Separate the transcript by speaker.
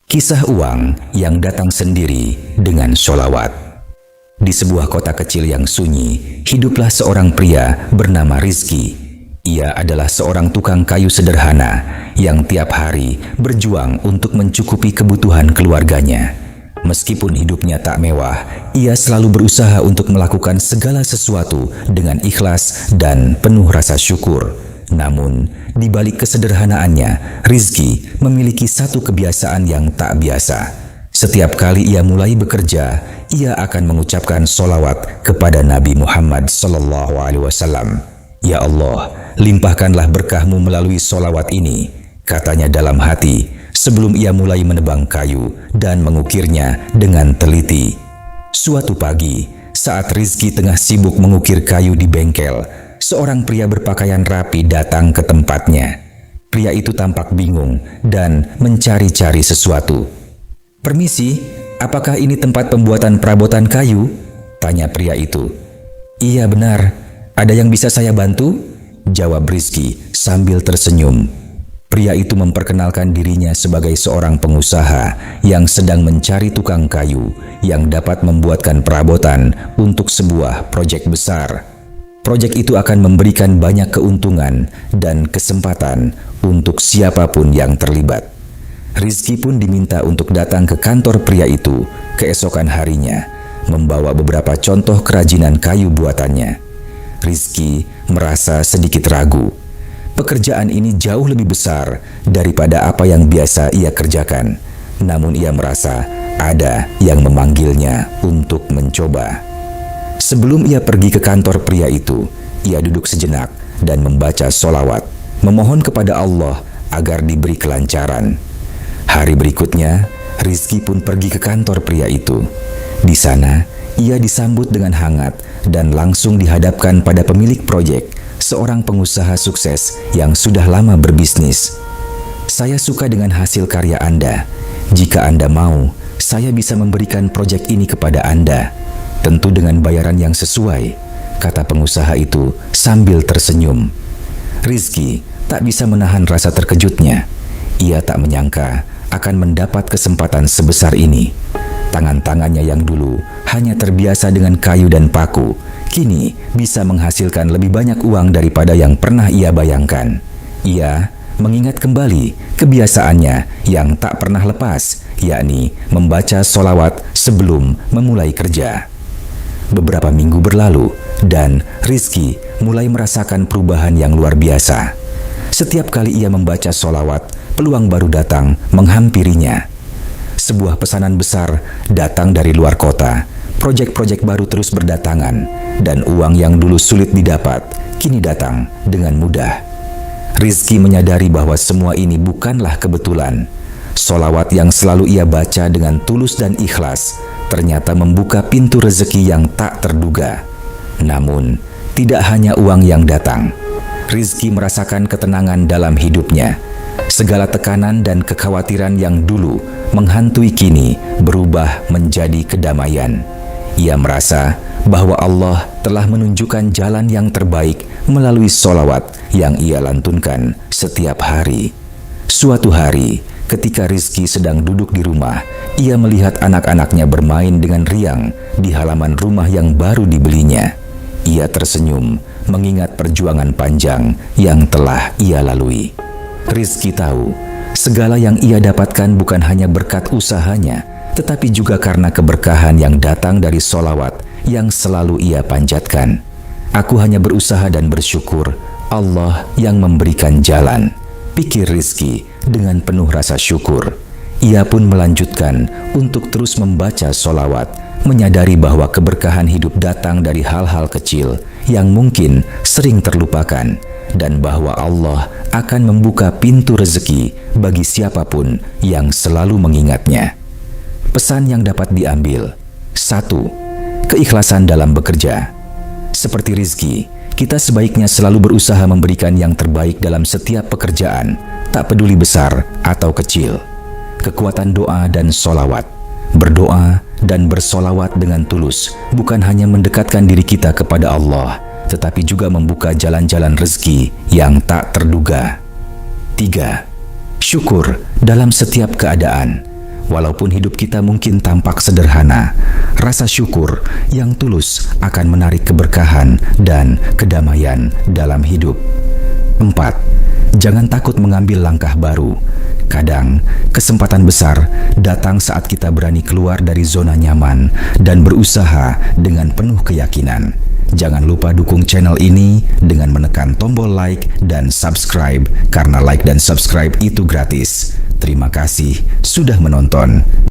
Speaker 1: Kisah uang yang datang sendiri dengan sholawat. Di sebuah kota kecil yang sunyi, hiduplah seorang pria bernama Rizki. Ia adalah seorang tukang kayu sederhana yang tiap hari berjuang untuk mencukupi kebutuhan keluarganya. Meskipun hidupnya tak mewah, ia selalu berusaha untuk melakukan segala sesuatu dengan ikhlas dan penuh rasa syukur. Namun, di balik kesederhanaannya, Rizki memiliki satu kebiasaan yang tak biasa. Setiap kali ia mulai bekerja, ia akan mengucapkan sholawat kepada Nabi Muhammad SAW. "Ya Allah, limpahkanlah berkah-Mu melalui sholawat ini," katanya dalam hati sebelum ia mulai menebang kayu dan mengukirnya dengan teliti. Suatu pagi, saat Rizki tengah sibuk mengukir kayu di bengkel, seorang pria berpakaian rapi datang ke tempatnya. Pria itu tampak bingung dan mencari-cari sesuatu. "Permisi, apakah ini tempat pembuatan perabotan kayu?" tanya pria itu. "Iya benar, ada yang bisa saya bantu?" jawab Rizki sambil tersenyum. Pria itu memperkenalkan dirinya sebagai seorang pengusaha yang sedang mencari tukang kayu yang dapat membuatkan perabotan untuk sebuah proyek besar. Proyek itu akan memberikan banyak keuntungan dan kesempatan untuk siapapun yang terlibat. Rizki pun diminta untuk datang ke kantor pria itu keesokan harinya, membawa beberapa contoh kerajinan kayu buatannya. Rizki merasa sedikit ragu. Pekerjaan ini jauh lebih besar daripada apa yang biasa ia kerjakan. Namun ia merasa ada yang memanggilnya untuk mencoba. Sebelum ia pergi ke kantor pria itu, ia duduk sejenak dan membaca sholawat, memohon kepada Allah agar diberi kelancaran. Hari berikutnya, Rizki pun pergi ke kantor pria itu. Di sana, ia disambut dengan hangat dan langsung dihadapkan pada pemilik proyek, seorang pengusaha sukses yang sudah lama berbisnis. "Saya suka dengan hasil karya Anda. Jika Anda mau, saya bisa memberikan proyek ini kepada Anda. Tentu dengan bayaran yang sesuai," kata pengusaha itu sambil tersenyum. Rizki tak bisa menahan rasa terkejutnya. Ia tak menyangka akan mendapat kesempatan sebesar ini. Tangan-tangannya yang dulu hanya terbiasa dengan kayu dan paku, kini bisa menghasilkan lebih banyak uang daripada yang pernah ia bayangkan. Ia mengingat kembali kebiasaannya yang tak pernah lepas, yakni membaca sholawat sebelum memulai kerja. Beberapa minggu berlalu dan Rizki mulai merasakan perubahan yang luar biasa. Setiap kali ia membaca sholawat, peluang baru datang menghampirinya. Sebuah pesanan besar datang dari luar kota. Proyek-proyek baru terus berdatangan, dan uang yang dulu sulit didapat kini datang dengan mudah. Rizki menyadari bahwa semua ini bukanlah kebetulan. Sholawat yang selalu ia baca dengan tulus dan ikhlas ternyata membuka pintu rezeki yang tak terduga. Namun, tidak hanya uang yang datang. Rizki merasakan ketenangan dalam hidupnya. Segala tekanan dan kekhawatiran yang dulu menghantui kini berubah menjadi kedamaian. Ia merasa bahwa Allah telah menunjukkan jalan yang terbaik melalui sholawat yang ia lantunkan setiap hari. Suatu hari, ketika Rizki sedang duduk di rumah, ia melihat anak-anaknya bermain dengan riang di halaman rumah yang baru dibelinya. Ia tersenyum mengingat perjuangan panjang yang telah ia lalui. Rizki tahu, segala yang ia dapatkan bukan hanya berkat usahanya, tetapi juga karena keberkahan yang datang dari sholawat yang selalu ia panjatkan. "Aku hanya berusaha dan bersyukur, Allah yang memberikan jalan," pikir Rizki dengan penuh rasa syukur. Ia pun melanjutkan untuk terus membaca sholawat, menyadari bahwa keberkahan hidup datang dari hal-hal kecil yang mungkin sering terlupakan, dan bahwa Allah akan membuka pintu rezeki bagi siapapun yang selalu mengingatnya. Pesan yang dapat diambil: 1. Keikhlasan dalam bekerja. Seperti Rizki, kita sebaiknya selalu berusaha memberikan yang terbaik dalam setiap pekerjaan, tak peduli besar atau kecil. Kekuatan doa dan sholawat. Berdoa dan bersolawat dengan tulus bukan hanya mendekatkan diri kita kepada Allah, tetapi juga membuka jalan-jalan rezeki yang tak terduga. 3. Syukur dalam setiap keadaan. Walaupun hidup kita mungkin tampak sederhana, rasa syukur yang tulus akan menarik keberkahan dan kedamaian dalam hidup. 4. Jangan takut mengambil langkah baru. Kadang, kesempatan besar datang saat kita berani keluar dari zona nyaman dan berusaha dengan penuh keyakinan. Jangan lupa dukung channel ini dengan menekan tombol like dan subscribe, karena like dan subscribe itu gratis. Terima kasih sudah menonton.